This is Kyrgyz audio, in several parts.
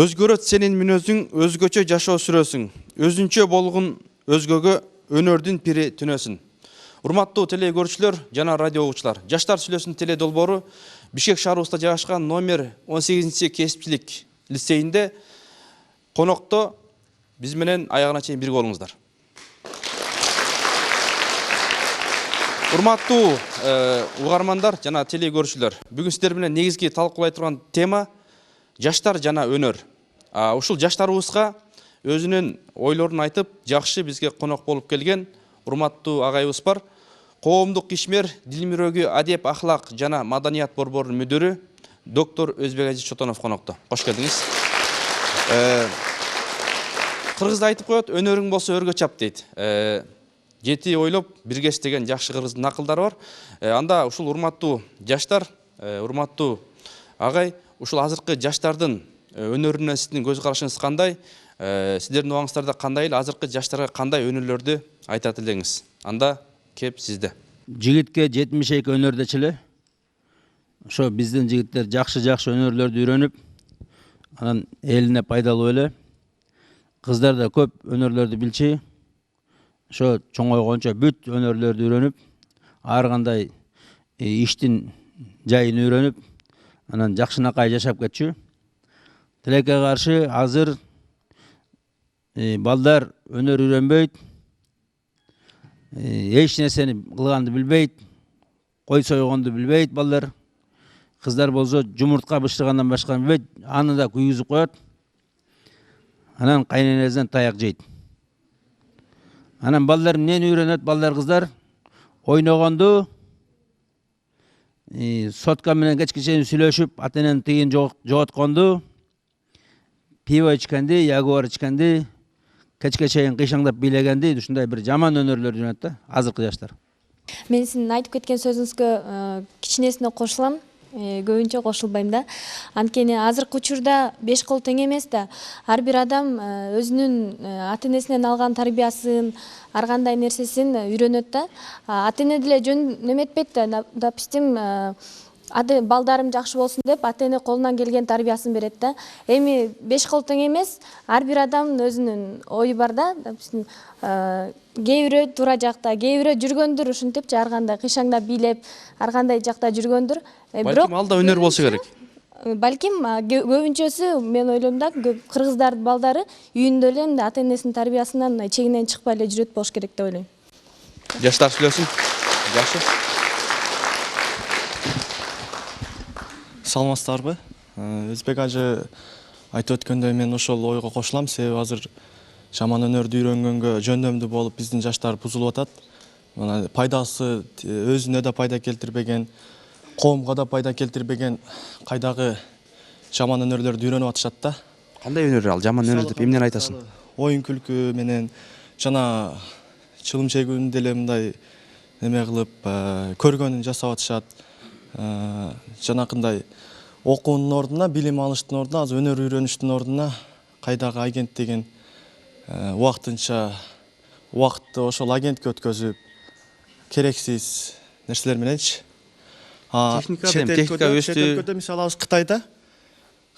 Өзгөрөт сенин мүнөзүң, өзгөчө жашоо сүрөсүң. Өзүнчө болгон өзгөгө өнөрдүн пири түнөсүн. Урматтуу теле көрүүчүлөр жана радио угуучулар, Жаштар сүйлөсүн теле долбоору Бишкек шаарыбызда жайгашкан номер 18 кесипчилик лицейинде конокто биз менен аягына чейин бирге болуңуздар. Урматтуу угармандар жана теле көрүүчүлөр, бүгүн сиздер менен негизги талкуулай турган тема жаштар жана өнөр. Ушул жаштарыбызга өзүнүн ойлорун айтып, жакшы бизге конок болуп келген урматтуу агайыбыз бар. Коомдук ишмер, дил мирөөгү адеп, ахлак жана маданият борборунун мүдүрү доктор Өзбек Чотонов конокто. Кош келдиңиз. Кыргызда айтып коет, өнөрүң болсо өргө чап дейт. Жети ойлоп бирге деген жакшы кыргыздын акылдары бар. Анда ушул урматтуу жаштар, урматтуу агай, ушул азыркы жаштардын өнөрүнө сиздин көз карашыңыз кандай? Сиздердин убаңыздарда кандай эле азыркы жаштарга кандай өнөрлөрдү айтат элеңиз? Анда кеп сизде. Жигитке 72 өнөрдөчү эле. Ошо биздин жигиттер жакшы өнөрлөрдү үйрөнүп, анан элине пайдалуу эле. Кыздар да көп өнөрлөрдү билчи. Ошо чоңойгончо бүт өнөрлөрдү үйрөнүп, ар кандай иштин жайын үйрөнүп, анан жакшынакай жашап кетчү. Тилекке каршы азыр балдар өнөр үйрөнбөйт, эч нерсени кылганды билбейт, кой сойгонду билбейт балдар. Кыздар болсо жумуртка бышыргандан башка билбейт, аны да күйгүзүп коет. Анан кайненесинен таяк жейт. Анан балдар эмнени үйрөнөт? Балдар кыздар ойногонду, сотка менен кечке чейин сүйлөшүп, ата-эненин тыйын жоготконду, пиво ичкенди, ягуар ичкенди, кечке чейин кыйшаңдап бийлегенди, ушундай бир жаман өнөрлөрдү үйрөнөт да азыркы жаштар. Мен сиздин айтып кеткен сөзүңүзгө кичинесине кошулам, көбүнчө кошулбайм да. Анткени азыркы учурда 5 кол тең эмес да. Ар бир адам өзүнүн ата-энесинен алган тарбиясын, ар кандай нерсесин үйрөнөт да. Ата-эне деле жөн неметпейт да. Допустим, балдарым жакшы болсун деп ата-эне колунан келген тарбиясын берет да. Эми 5 кол тең эмес, ар бир адамдын өзүнүн ою бар да. Допустим, кээ бирөө туура жакта, кээ бирөө жүргөндүр ушинтипчи ар кандай кыйшаңдап бийлеп, ар кандай жакта жүргөндүр. Балким алда өнөр болсо керек. Балким көбүнчөсү мен ойлойм да, кыргыздардын балдары үйүндө эле ата-энесинин тарбиясынан чегинен чыкпай эле жүрөт болуш керек деп ойлойм. Жаштар сүйлөсүн. Жакшы. Саламатсыздарбы? Өзбек ажы айтып өткөндөй мен ошол ойго кошулам, себеби азыр жаман өнөрдү үйрөнгөнгө жөндөмдүү болуп биздин жаштар бузулуп атат. Мына пайдасы өзүнө да пайда келтирбеген, коомго да пайда келтирбеген кайдагы жаман өнөрлөрдү үйрөнүп атышат да. Кандай өнөр ал? Жаман өнөр деп эмнени айтасың? Оюн күлкү менен жана чылым чегүүнү деле мындай неме кылып, көргөнүн жасап атышат. Жанакындай окуунун ордуна, билим алыштын ордуна, азыр өнөр үйрөнүштүн ордуна кайдагы агент деген убактынча убакытты ошол агентке өткөзүп, керексиз нерселер мененчи. Техника өстү. Мисалы Кытайда,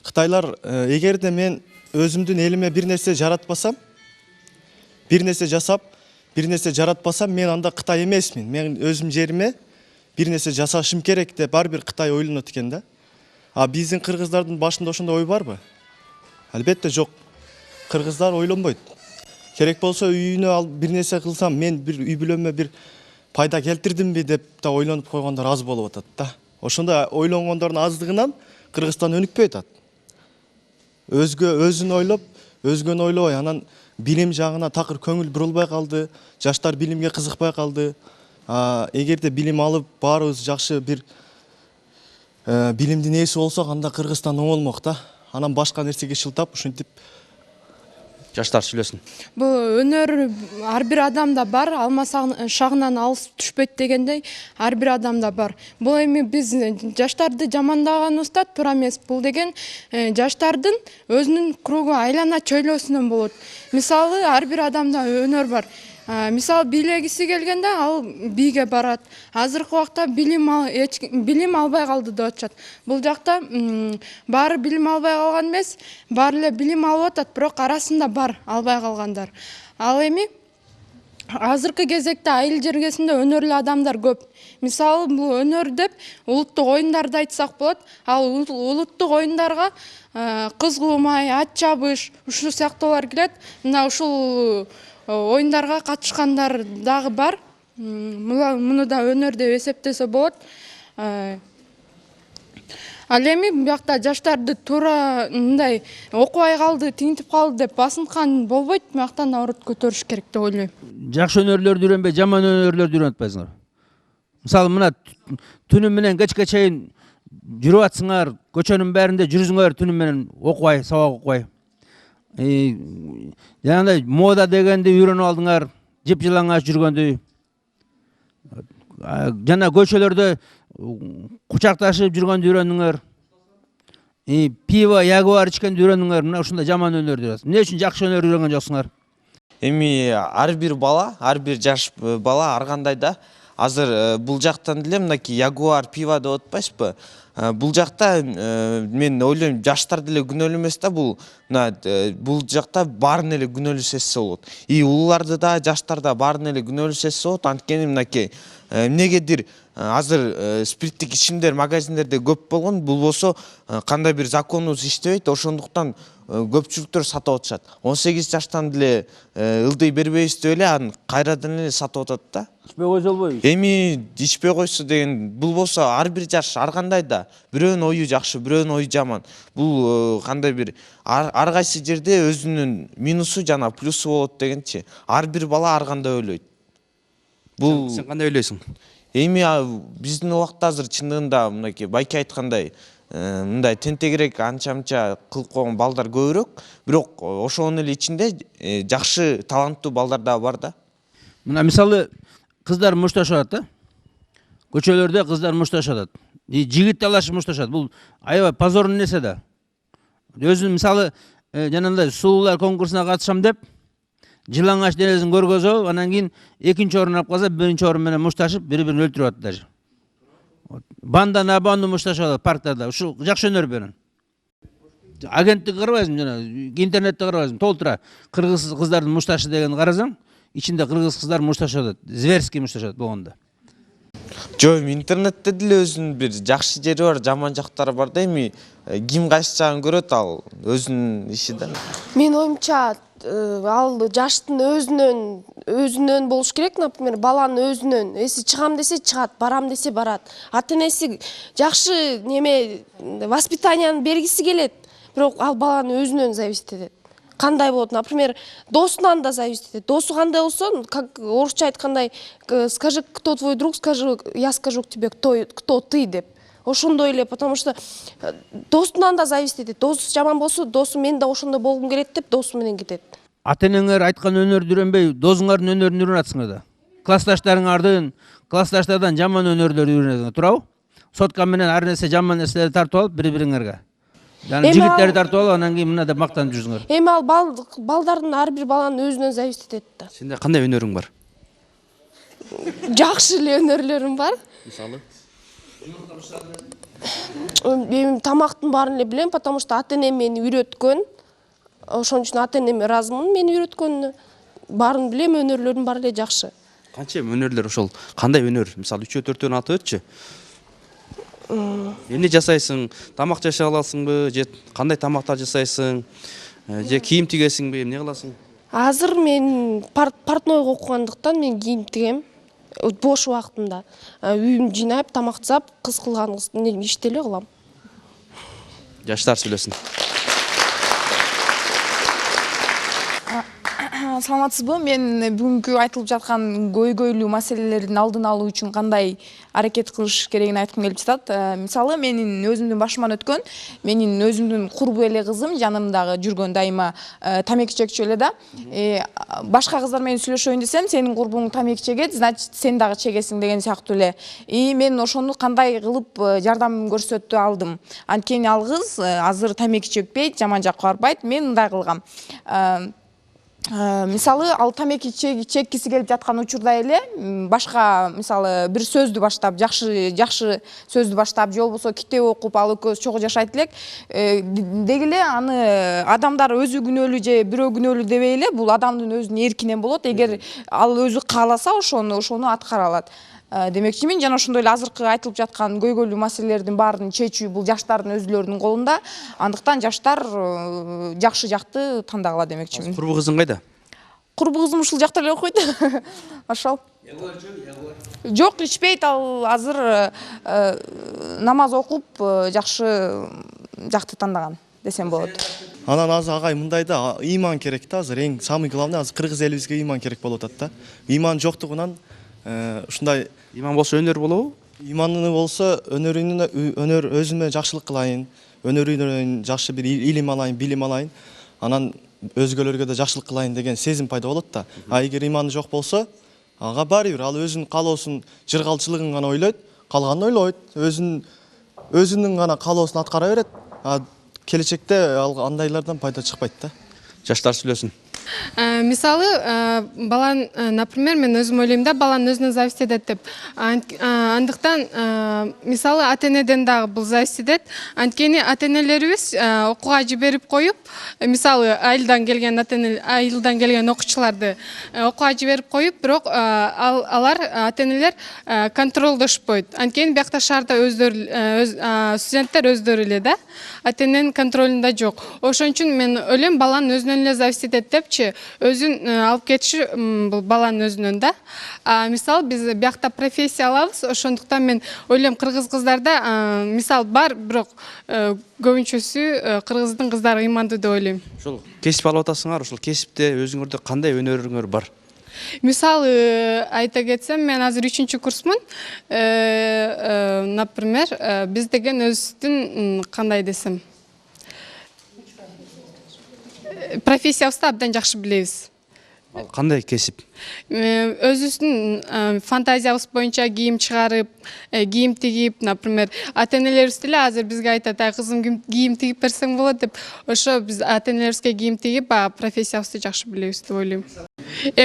Кытайлар эгерде мен өзүмдүн элиме бир нерсе жаратпасам, бир нерсе жасап, бир нерсе жаратпасам, мен анда Кытай эмесмин. Мен өзүм жериме бир нерсе жасашым керек деп ар бир Кытай ойлонот экен да. Биздин кыргыздардын башында ошондой ой барбы? Албетте жок. Кыргыздар ойлонбойт. Керек болсо үйүнө алып бир нерсе кылсам, мен бир үй бүлөмө бир пайда келтирдимби деп да ойлонуп койгондор аз болуп атат да. Ошондой ойлонгондордун аздыгынан Кыргызстан өнүкпөй атат. Өзүн ойлоп, өзгөнү ойлобой, анан билим жагына такыр көңүл бурулбай калды, жаштар билимге кызыкпай калды. Эгерде билим алып, баарыбыз жакшы бир билимдин ээси болсок, анда Кыргызстан оңолмок да. Анан башка нерсеге шылтап, ушинтип Жаштар сүйлөсүн. Бул өнөр ар бир адамда бар, шагынан алыс түшпөйт дегендей, ар бир адамда бар. Бул эми биз жаштарды жамандаганыбызда туура эмес. Бул деген жаштардын өзүнүн кругу айлана чөйлөсүнөн болот. Мисалы, ар бир адамда өнөр бар. Мисалы бийлегиси келгенде ал бийге барат. Азыркы убакта билим албай калды деп атышат. Бул жакта баары билим албай калган эмес, баары эле билим алып атат, бирок арасында бар албай калгандар. Ал эми азыркы кезекте айыл жергесинде өнөрлүү адамдар көп. Мисалы бул өнөр деп улуттук оюндарды айтсак болот. Ал улуттук оюндарга кыз куумай, ат чабыш, ушул сыяктуулар кирет. Мына ушул оюндарга катышкандар дагы бар. Муну да өнөр деп эсептесе болот. Ал эми биякта жаштарды туура мындай окубай калды, тигинтип калды деп басынткан болбойт. Бияктан наоборот көтөрүш керек деп ойлойм. Жакшы өнөрлөрдү үйрөнбөй, жаман өнөрлөрдү үйрөнүп атпайсыңар. Мисалы мына түнү менен кечке чейин жүрүп атсыңар, көчөнүн бәринде жүрүзүңөр түнү менен окубай, сабак окубай. Жанагындай мода дегенди үйрөнүп алдыңар, жыпжылаңач жүргөндү. Жана көчөлөрдө кучакташып жүргөндү үйрөндүңөр. Пиво, ягуар ичкенди үйрөндүңөр. Мына ушундай жаман өнөрдү. Эмне үчүн жакшы өнөр үйрөнгөн жоксуңар? Эми ар бир бала, ар бир жаш бала ар кандай да азыр бул жактан деле мынакей ягуар, пиво деп атпайсызбы? Бул жакта мен ойлойм жаштар деле күнөөлүү эмес да, бул жакта баарын эле күнөөлүү сезсе болот. Улууларды да, жаштар да баарын эле күнөөлүү сезсе болот. Анткени мынакей эмнегедир азыр спирттик ичимдер магазиндерде көп болгон, бул болсо кандай бир законубуз иштебейт, ошондуктан көпчүлүктөр сатып атышат. 18 жаштан деле ылдый бербейбиз деп эле анын кайрадан эле сатып атат да. Ичпей койсо болбойбу? Эми ичпей койсо деген бул болсо ар бир жаш ар кандай да, бирөөнүн ою жакшы, бирөөнүн ою жаман. Бул кандай бир ар кайсы жерде өзүнүн минусу жана плюсу болот дегенчи. Ар бир бала ар кандай ойлойт. Бул Сен кандай ойлойсуң? Эми биздин убакта азыр чындыгында мынакей байке айткандай мындай тентегирээк анча-мынча кылып койгон балдар көбүрөөк, бирок ошонун эле ичинде жакшы таланттуу балдар да бар да. Мына мисалы кыздар мушташат да. Көчөлөрдө кыздар мушташат. Жигит талашып мушташат. Бул аябай позордуу нерсе да. Өзүн мисалы жанагындай сулуулар конкурсуна катышам деп жылаңач денесин көргөзөп, анан кийин экинчи орун алып калса, биринчи орун менен мушташып, бири-бирин өлтүрүп атат даже. Банда на банду мушташып атат парктарда. Ушул жакшы өнөр берин. Агенттик карабайсың жана интернетте карабайсың, толтура кыргыз кыздардын мушташы деген карасаң, ичинде кыргыз кыздар мушташып атат, зверски мушташат болгондо. Жок, интернетте деле өзүнүн бир жакшы жери бар, жаман жактары бар да. Эми ким кайсы жагын көрөт, ал өзүнүн иши да. Мен оюмча ал жаштын өзүнөн болуш керек. Например, баланын өзүнөн. Эси чыгам десе чыгат, барам десе барат. Ата-энеси жакшы неме воспитанияны бергиси келет, бирок ал баланын өзүнөн зависит этет. Кандай болот? Например, досунан да зависит этет. Досу кандай болсо, как орусча айткандай, скажи, кто твой друг, скажи, я скажу тебе, кто ты деп. Ошондой эле, потому что досунан да зависит этет. Досу жаман болсо, досу мен да ошондой болгум келет деп досу менен кетет. Ата-энеңер айткан өнөрдү үйрөнбөй, досуңардын өнөрүн үйрөнүп атсыңар да. Классташтардан жаман өнөрлөрдү үйрөнөсүңөр, туурабы? Сотка менен ар нерсе жаман нерселерди тартып алып, бири-бириңерге. Жана жигиттерди тартып алып, анан кийин мына деп мактанып жүрсүңөр. Эми ал балдардын ар бир баланын өзүнөн зависит этет да. Сенде кандай өнөрүң бар? Жакшы эле өнөрлөрүм бар. Мисалы? Эми тамактын баарын эле билем, потому что ата-энем мени үйрөткөн. Ошон үчүн ата-энеме ыраазымын мени үйрөткөнүнө. Баарын билем, өнөрлөрүм бар эле жакшы. Канча өнөрлөр ошол? Кандай өнөр? Мисалы 3-4төн атып өтчү. Эмне жасайсың? Тамак жашай аласыңбы? Же кандай тамактар жасайсың? Же кийим тигесиңби? Эмне кыласың? Азыр мен портнойго окугандыктан мен кийим тигем. Бош убактымда үйүм жыйнап, тамак жасап, кыз кылган ишти эле кылам. Жаштар сүйлөсүн. Саламатсызбы? Мен бүгүнкү айтылып жаткан көйгөйлүү маселелердин алдын алуу үчүн кандай аракет кылыш керегин айткым келип жатат. Мисалы, менин өзүмдүн башыман өткөн, менин өзүмдүн курбу эле кызым жанымдагы жүргөн дайыма тамеки чекчү эле да. Башка кыздар менен сүйлөшөйүн десем, сенин курбуң тамеки чегет, значит сен дагы чегесиң деген сыяктуу эле. Мен ошону кандай кылып жардам көрсөтүп алдым. Анткени ал кыз азыр тамеки чекпейт, жаман жакка барбайт. Мен мындай кылгам. мисалы ал тамеки чеккиси келип жаткан учурда эле башка мисалы бир сөздү баштап жакшы сөздү баштап же болбосо китеп окуп ал экөөбүз чогуу жашайт элек деги эле аны адамдар өзү күнөөлүү же бирөө күнөөлүү дебей эле бул адамдын өзүнүн эркинен болот эгер ал өзү кааласа ошону аткара алат демекчимин жана ошондой эле азыркы айтылып жаткан көйгөйлүү маселелердин баарын чечүү бул жаштардын өзүлөрүнүн колунда андыктан жаштар жакшы жакты тандагыла демекчимин. Курбу кызың кайда? Курбу кызым ушул жакта эле окуйт. Ошол. Жок, ичпейт, ал азыр намаз окуп жакшы жакты тандаган десем болот. Анан азыр агай мындай да ыйман керек да, азыр эң самый главный азыр кыргыз элибизге ыйман керек болуп атат да. Ыйман жоктугунан ушундай Иман болсо өнөр болобу? иманы болсо өнөр өзүмө жакшылык кылайын, өнөрүнөн жакшы бир илим алайын, билим алайын, анан өзгөлөргө да жакшылык кылайын деген сезим пайда болот да. А эгер иманы жок болсо, ага баары бир ал өзүнүн каалоосун, жыргалчылыгын гана ойлойт, калганын ойлойт, өзүнүн гана каалоосун аткара берет. А келечекте ал андайлардан пайда чыкпайт да. Жаштар сүйлөсүн. Мисалы, балан, например, мен өзім ойлаймын да, балан өзүнө зависит этет деп. Андыктан, мисалы, ата-энеден дагы бул зависит этет. Анткени ата-энелерибиз окууга жиберип коюп, мисалы, айылдан келген окуучуларды окууга жиберип коюп, бирок алар ата-энелер контролдошпойт. Анткени биякта шаарда студенттер өздөрү эле да, ата-эненин контролунда жок. Ошон үчүн мен ойлойм, баланын өзүнөн эле зависит этет депчи, өзүн алып кетиши бул баланын өзүнөн да. Мисалы, биз биякта профессия алабыз, ошондуктан мен ойлойм кыргыз кыздарда мисал бар, бирок көбүнчөсү кыргыздын кыздары ыймандуу деп ойлойм. Ошол кесип алып атасыңар, ошол кесипте өзүңөрдө кандай өнөрүңөр бар? Мисалы айта кетсем, мен азыр 3-чү курсмун. Например, биз деген өзүбүздүн кандай десем, профессиябызды абдан жакшы билебиз. Ал кандай кесип? Өзүбүздүн фантазиябыз боюнча кийим чыгарып, кийим тигип, например, ата-энелерибиз деле азыр бизге айтат, кызым кийим тигип берсең болот деп. Ошо биз ата-энелерибизге кийим тигип, профессиябызды жакшы билебиз деп ойлойм.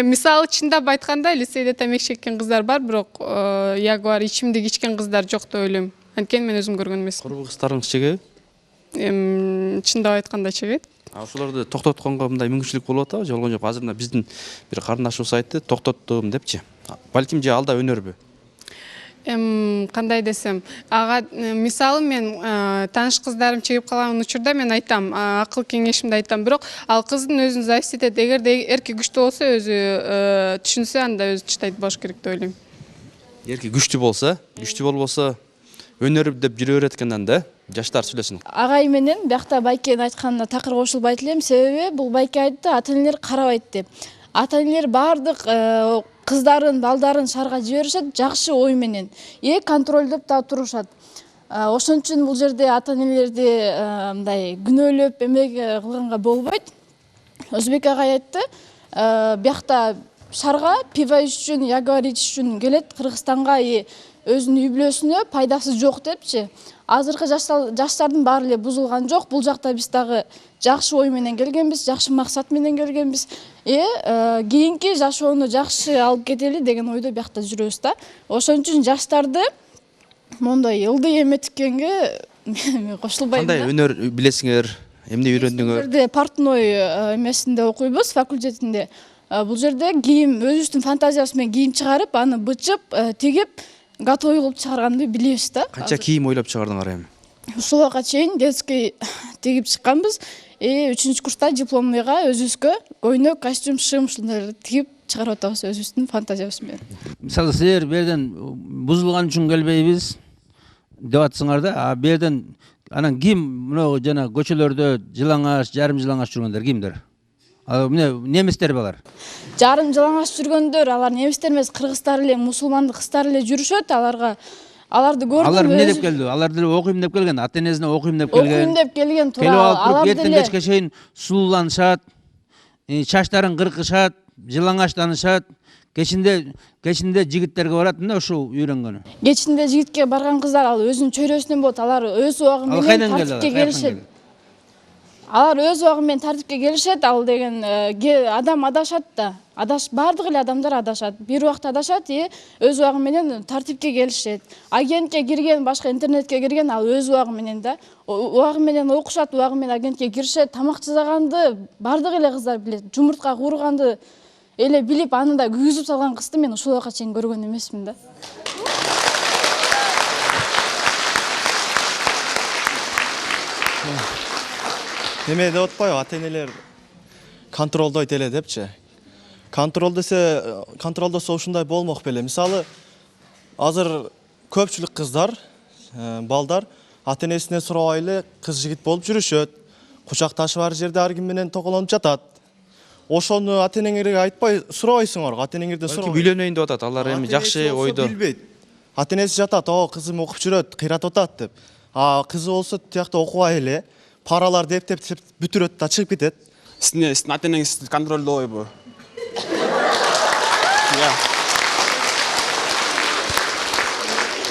Мисалы, чындап айтканда, лицейде тамек чеккен кыздар бар, бирок ягуар ичимдик ичкен кыздар жок деп ойлойм. Анткени мен өзүм көргөн эмесмин. Курбу кыздарыңыз чегеби? Чындап айтканда чегет. Ошолорду токтотконго мындай мүмкүнчүлүк болуп атабы же болгон жок? Азыр мына биздин бир карындашыбыз айтты, токтоттум депчи. Балким же алда өнөрбү? Кандай десем, ага мисалы мен тааныш кыздарым чегип калган учурда мен айтам, акыл кеңешимди айтам, бирок ал кыздын өзүнө зависит этет. Эгерде эрки күчтүү болсо, өзү түшүнсө, анда өзү чыдайт болуш керек деп ойлойм. Эрки күчтүү болбосо өнөр деп жүрө берет экен анда, жаштар сүйлөсүн. Агай менен биякта байкенин айтканына такыр кошулбайт элем, себеби бул байке айтты, ата-энелер карабайт деп. Ата-энелер баардык кыздарын, балдарын шаарга жиберишет жакшы ой менен, контролдоп да турушат. Ошон үчүн бул жерде ата-энелерди мындай күнөөлөп эмек кылганга болбойт. Өзбек агай айтты, биякта шаарга пиво үчүн, ягуар ичиш үчүн келет, Кыргызстанга өзүнүн үй бүлөсүнө пайдасы жок депчи. Азыркы жаштардын баары эле бузулган жок. Бул жакта биз дагы жакшы ой менен келгенбиз, жакшы максат менен келгенбиз. Кийинки жашоону жакшы алып кетели деген ойдо биякта жүрөбүз да. Ошон үчүн жаштарды мондой ылдый эметкенге кошулбайм да. Кандай өнөр билесиңер? Эмне үйрөндүңөр? Бул жерде партной эмесинде окуйбуз, факультетинде. Бул жерде кийим, өзүбүздүн фантазиябыз менен кийим чыгарып, аны бычып, тигип, готовый кылып чыгарганды билебиз да. Канча кийим ойлоп чыгардыңар эми? Ушулга чейин детский тигип чыкканбыз. 3-чү курста дипломныйга өзүбүзгө көйнөк, костюм, шым ушундайларды тигип чыгарып атабыз өзүбүздүн фантазиябыз менен. Мисалы, силер берден бузулган үчүн келбейбиз деп атсыңар да, берден анан ким мына жана көчөлөрдө жылаңаш, жарым жылаңаш жүргөндөр кимдер? Эмне немистер балар? Жарым жылаңаш жүргөндөр, алар немистер эмес, кыргыздар эле, мусулмандык кыздар эле жүрүшөт, аларды көрдүм. Алар эмне деп келди? Алар деле окуйм деп келген, ата-энесине окуйм деп келген. Окуйм деп келген, туура. Келип алып туруп эртең кечке чейин сулууланышат, чачтарын кыркышат, жылаңаштанышат. Кечинде жигиттерге барат да, ушул үйрөнгөнү. Кечинде жигитке барган кыздар ал өзүнүн чөйрөсүнөн болот, алар өз убагы менен тартипке келишет. алар өз убагы менен тартипке келишет, ал деген адам адашат да. Бардык эле адамдар адашат. Бир убакта адашат, өз убагы менен тартипке келишет. Агентке кирген, башка интернетке кирген, ал өз убагы менен да. Убагы менен окушат, убагы менен агентке киришет. Тамак жасаганды бардык эле кыздар билет. Жумуртка кууруганды эле билип, аны да күйгүзүп салган кызды мен ушул убакка чейин көргөн эмесмин да. Неме деп атпайбы, ата-энелер контролдойт эле депчи. Контролдосо ушундай болмок беле. Мисалы, азыр көпчүлүк кыздар, балдар ата-энесинен сурабай эле кыз жигит болуп жүрүшөт. Кучакташып бар жерде ар ким менен тоголонуп жатат. Ошону ата-энеңерге айтпай сурабайсыңар, ата-энеңерден сурабай. Балки үйлөнөйүн деп атат. Алар эми жакшы ойдо. Билбейт. Ата-энеси жатат, кызым окуп жүрөт, кыйратып атат деп. Кызы болсо тиякта окубай эле паралар деп бүтүрөт да чыгып кетет. Сиздин ата-энеңиз контролдойбу?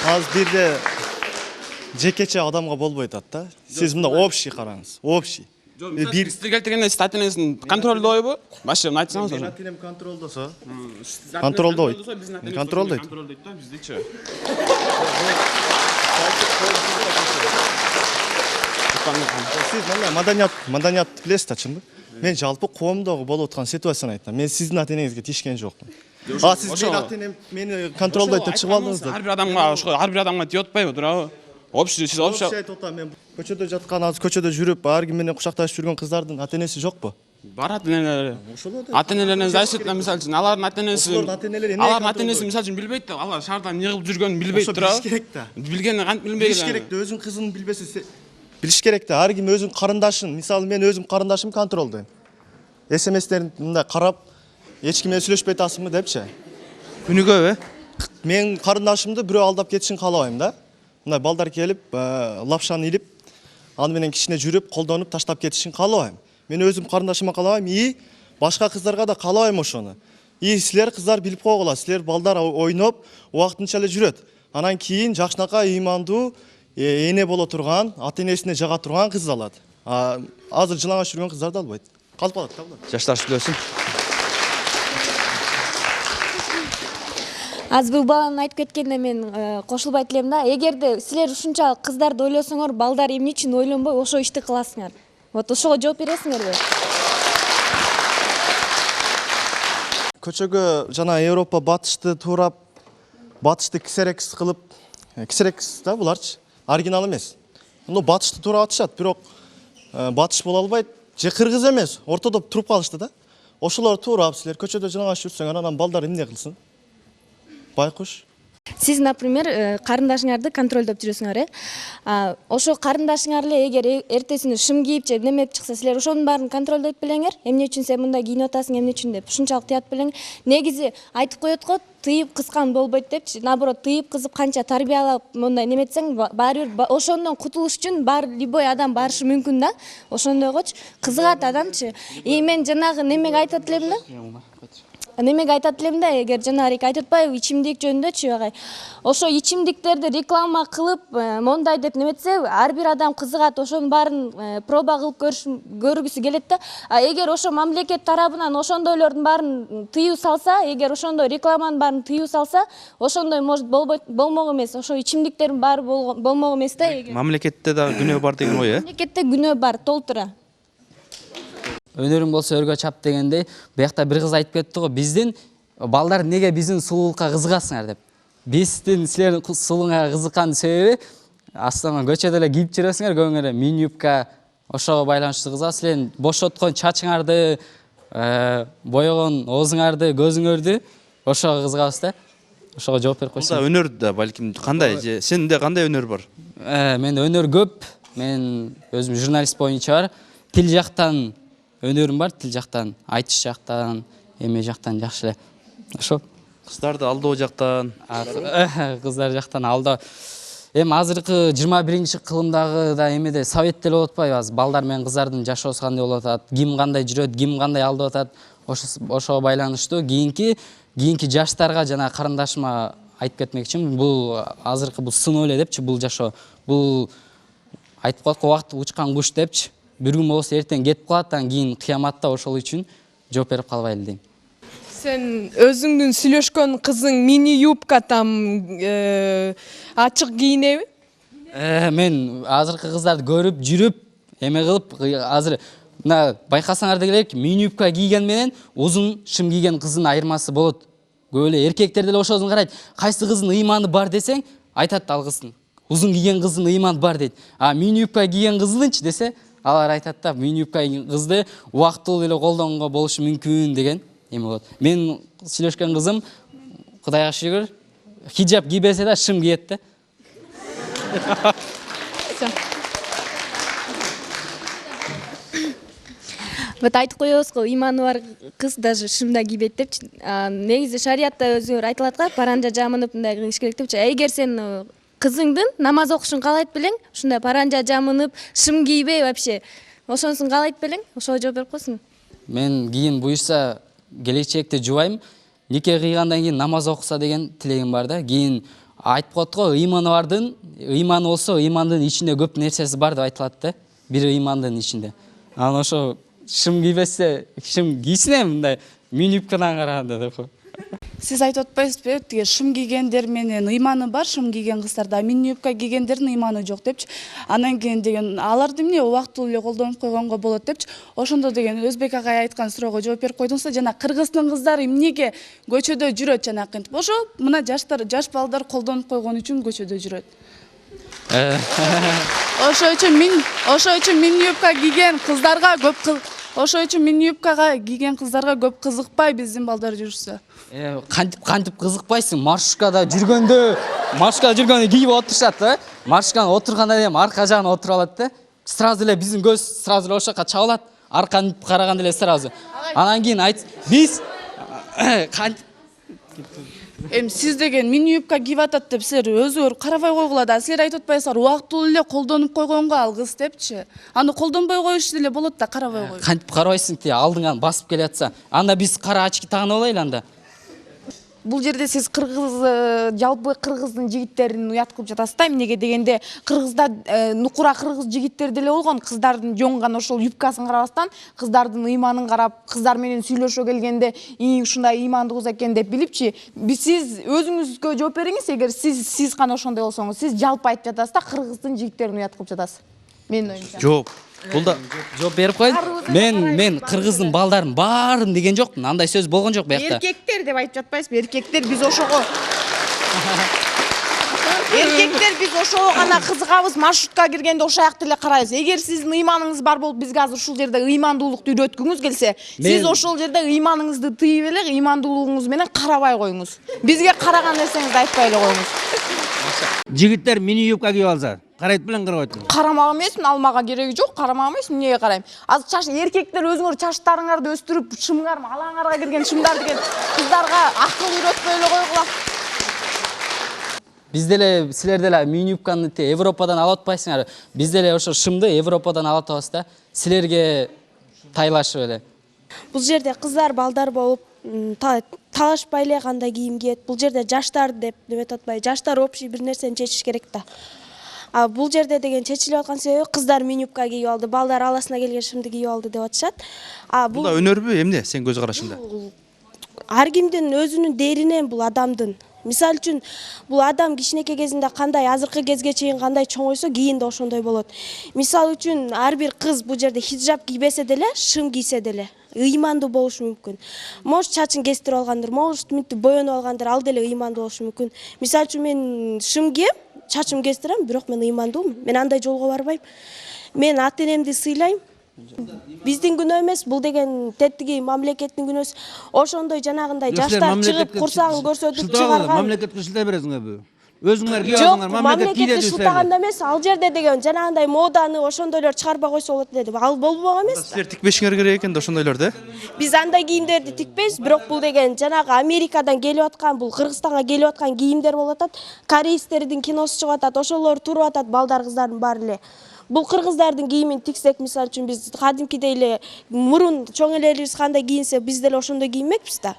Аз бирде жекече адамга болбой атат да. Сиз мында общий караңыз, общий. Бир сизге келтиргенде сиз ата-энеңиздин контролдойбу? Башка айтсаңыз. Менин ата-энем контролдосо. Контролдойт. Контролдойт. Контролдойт да, биздичи. Сиз маданият билесиз да, чынбы? Мен жалпы коомдогу болуп аткан ситуацияны айтам. Мен сиздин ата-энеңизге тишкен жокмун. Сиз менин ата-энем мени контролдойт деп чыгып алдыңыз да. Ар бир адамга тиеп атпайбы, туурабы? Сиз общий айтып атам, мен көчөдө жаткан, азыр көчөдө жүрүп, ар ким менен кучакташып жүргөн кыздардын ата-энеси жокпу? Бар ата-энелери. Ата-энелеринен зависит, мисалы үчүн, алардын ата-энеси мисалы үчүн билбейт да, алар шаарда эмне кылып жүргөнүн билбейт, туурабы? Билиш керек да. Билгени кантип билбейт? Билиш керек да, өзүнүн кызын билбесе билиш керек да. Ар ким өзүнүн карындашын, мисалы мен өзүм карындашымды контролдойм. СМСтерин мындай карап, эч ким менен сүйлөшпөй атасыңбы депчи. Күнүгө Мен карындашымды бирөө алдап кетишин каалабайм да. Мындай балдар келип, лапшаны илип, аны менен кичине жүрүп, колдонуп таштап кетишин каалабайм. Мен өзүм карындашыма каалабайм, башка кыздарга да каалабайм ошону. Силер кыздар билип койгула, силер балдар ойноп, убактынча эле жүрөт. Анан кийин жакшынакай ыймандуу эне боло турган, ата-энесине жага турган кыз алат. Азыр жылаңаш жүргөн кыздарды албайт. Калып калат да булар. жаштар сүйлөсүн. Аз бул баланын айтып кеткенине мен кошулбайт элем да. Эгерде силер ушунчалык кыздарды ойлосоңор, балдар эмне үчүн ойлонбой ошо ишти кыласыңар? Вот ошого жооп бересиңерби? Көчөгө жана Европа батышты туурап, батышты кисерекс кылып, кисерекс да буларчы, оригинал эмес. Батышты туурап атышат, бирок батыш боло албайт, же кыргыз эмес, ортодо туруп калышты да. Ошолор туурап силер көчөдө жалаңаш жүрсөңөр, анан балдар эмне кылсын? Байкуш. Сиз, например, карындашыңарды контролдоп жүрөсүңөр, ошо карындашыңар эле эгер эртесине шым кийип же неме чыкса, силер ошонун баарын контролдойт белеңер. Эмне үчүн сен мындай кийинип атасың, эмне үчүн деп ушунчалык тыят белең. Негизи айтып коет го, тыйып кыскан болбойт депчи. Наоборот, тыйып кызып канча тарбиялап мындай неметсең, баары бир ошондон кутулуш үчүн любой адам барышы мүмкүн да. Ошондойгочу кызыгат адамчы. Мен жанагы немеге айтат элем да. Немеге айтат элем да, эгер жанагы айтып атпайбы, ичимдик жөнүндөчү агай. Ошо ичимдиктерди реклама кылып, мондай деп неметсе, ар бир адам кызыгат, ошонун баарын проба кылып көргүсү келет да. Эгер ошо мамлекет тарабынан ошондойлордун баарын тыюу салса, эгер ошондой рекламанын баарын тыюу салса, ошондой может болмок эмес. Ошо ичимдиктердин баары болмок эмес да. Мамлекетте да күнөө бар деген ой, Мамлекетте күнөө бар, толтура. Өнөрүң болсо өргө чап дегендей, буякта бир кыз айтып кетти го, биздин балдар неге биздин сулуулукка кызыгасыңар деп. Биздин силердин сулууңарга кызыккан себеби астана көчөдө эле кийип жүрөсүңөр, көбүңөр эле мини юбка, ошого байланыштуу кызыгат. Силердин бошоткон чачыңарды, боёгон оозуңарды, көзүңөрдү ошого кызыгабыз да. Ошого жооп берип койсоң. Бул өнөр да балким кандай, сенде кандай өнөр бар? Менде өнөр көп. Мен өзүм журналист боюнча бар. Тил жактан өнөрүм бар, тил жактан, айтыш жактан, эме жактан жакшы эле. Ошо. Кыздарды алдоо жактан. Кыздар жактан алдоо. Эми азыркы 21-чи кылымдагы да эмеде совет деле болуп атпайбы? Азыр балдар менен кыздардын жашоосу кандай болуп атат, ким кандай жүрөт, ким кандай алдап атат, ошого байланыштуу. Кийинки жаштарга жана карындашыма айтып кетмекчимин. Бул азыркы бул сыноо эле депчи, бул жашоо. Бул айтып коет го, убакыт учкан куш депчи. бир күн болсо эртең кетип калат, анан кийин кыяматта ошол үчүн жооп берип калбайлы дейм. Сен өзүңдүн сүйлөшкөн кызың мини юбка там ачык кийинеби? Мен азыркы кыздарды көрүп, жүрүп, эме кылып, азыр мына байкасаңар деле мини юбка кийген менен узун шым кийген кыздын айырмасы болот. Көп эле эркектер деле ошосын карайт. Кайсы кыздын ыйманы бар десең, айтат ал кыздын. Узун кийген кыздын ыйманы бар дейт. А мини юбка кийген кыздынчы десе, алар айтат да мини юбка кийген кызды убактылуу эле колдонгонго болушу мүмкүн деген эме болот. Мен сүйлөшкөн кызым Кудайга шүгүр хиджаб кийбесе да шым кийет да. Вот айтып коебуз го, ыйманы бар кыз даже шымда кийбейт депчи. Негизи шариятта өзү айтылат го, паранжа жамынып мындай кылыш керек депчи. Эгер сен кызыңдын намаз окушун каалайт белең, ушундай паранжа жамынып, шым кийбей вообще, ошонусун каалайт белең, ошого жооп берип койсуң. Мен кийин буюрса келечекте жубайм, нике кыйгандан кийин намаз окуса деген тилегим бар да. Кийин айтып коет го, ыйманы бардын, ыйманы болсо, ыймандын ичинде көп нерсеси бар деп айтылат да. Бир ыймандын ичинде. Анан ошо шым кийбесе, шым кийсине мындай мини юбкадан караганда деп. Сиз айтып атпайсызбы, тиги шым кийгендер менен ыйманы бар, шым кийген кыздарда мини юбка кийгендердин ыйманы жок депчи. Анан кийин деген аларды эмне убактылуу эле колдонуп койгонго болот депчи. Ошондо деген Өзбек агай айткан суроого жооп берип койдуңуздар. Жана кыргыздын кыздары эмнеге көчөдө жүрөт жанакынтип. Ошо мына жаш балдар колдонуп койгон үчүн көчөдө жүрөт. Ошо үчүн мини юбка кийген кыздарга көп кызыкпай биздин балдар жүрсө. Кантип кызыкпайсың? Маршрушкада жүргөндө кийип отурушат да. Маршрушкада отурганда эми арка жагына отуруп алат да. Сразу эле биздин көз сразу эле ошо жака чабылат. Арканы караганда эле сразу. Анан кийин биз Эми сиз деген мини юбка кийип атат деп силер өзүңөр карабай койгула да. Силер айтып атпайсыздар, убактылуу эле колдонуп койгонго ал кыз депчи. Аны колдонбой коюш деле болот да, карабай коюш. Кантип карабайсың ти, алдыңан басып келатса. Анда биз кара очки тагынып алайлы анда. Бул жерде сиз жалпы кыргыздын жигиттерин уят кылып жатасыз да. Эмнеге дегенде кыргызда нукура кыргыз жигиттер деле болгон, кыздардын жоңган ошол юбкасын карабастан, кыздардын ыйманын карап, кыздар менен сүйлөшө келгенде ушундай ыймандуу кыз экен деп билипчи. Сиз өзүңүзгө жооп бериңиз, эгер сиз кана ошондой болсоңуз, сиз жалпы айтып жатасыз да, кыргыздын жигиттерин уят кылып жатасыз. Менин оюмча. Жооп. Бул да жооп берип коеюн. Мен кыргыздын балдарын баарын деген жокмун. Андай сөз болгон жок буякта. Эркектер деп айтып жатпайсызбы? Эркектер биз ошого гана кызыгабыз, маршрутка киргенде ошояк деле карайбыз. Эгер сиздин ыйманыңыз бар болуп, бизге азыр ушул жерде ыймандуулукту үйрөткүңүз келсе, сиз ошол жерде ыйманыңызды тыйып эле, ыймандуулугуңуз менен карабай коюңуз. Бизге караган нерсеңизди айтпай эле коюңуз. Жигиттер мини юбка кийип алса, карайт белең карабайт. Карамак эмесмин, алмага кереги жок, карамак эмесмин, эмнеге карайм? Азыр эркектер өзүңөр чачтарыңарды өстүрүп, шымыңар, алаңарга кирген шымдар деген кыздарга акыл үйрөтпөй эле койгула. Биз деле силер деле мини юбканы Европадан алып атпайсыңар. Биз деле ошо шымды Европадан алып атабыз да. Силерге тайлашып эле. Бул жерде кыздар, балдар болуп, талашпай эле кандай кийим кийет. Бул жерде жаштар деп неметип атпай, жаштар общий бир нерсени чечиш керек да. Бул жерде деген чечилип аткан себеби кыздар мини юбка кийип алды, балдар аласына келген шымды кийип алды деп атышат. Бул да өнөрбү, эмне сен көз карашыңда? Ар кимдин өзүнүн дээринен бул адамдын. Мисал үчүн, бул адам кичинекей кезинде кандай, азыркы кезге чейин кандай чоңойсо, кийин да ошондой болот. Мисал үчүн, ар бир кыз бул жерде хиджаб кийбесе деле, шым кийсе деле ыймандуу болушу мүмкүн. Может, чачын кестирип алгандыр, может, мынтип боенуп алгандыр, ал деле ыймандуу болушу мүмкүн. Мисал үчүн, мен шым кийем, чачым кестирем, бирок мен ыймандуумун. Мен андай жолго барбайм. Мен ата-энемди сыйлайм. Биздин күнөө эмес, бул деген теттиги мамлекеттин күнөөсү. Ошондой жанагындай жаштар чыгып курсагын көрсөтүп чыгарган. Мамлекетке шылтай бересиңерби? Өзүңөр кийип алсаңар, мамлекет кийди десеңер. Шылтаганда эмес, ал жерде деген жанагындай моданы ошондойлор чыгарбай койсо болот деди. Ал болбок эмес. Силер тикпешиңер керек экен да ошондойлор да. Биз андай кийимдерди тикпейбиз, бирок бул деген жанагы Америкадан келип аткан, бул Кыргызстанга келип аткан кийимдер болуп атат. Корейстердин киносу чыгып атат, ошолор туруп атат, балдар, кыздардын баары эле. Бул кыргыздардын кийимин тиксек, мисалы үчүн биз кадимкидей эле мурун чоң элелерибиз кандай кийинсе, биз деле ошондой кийинмекпиз да.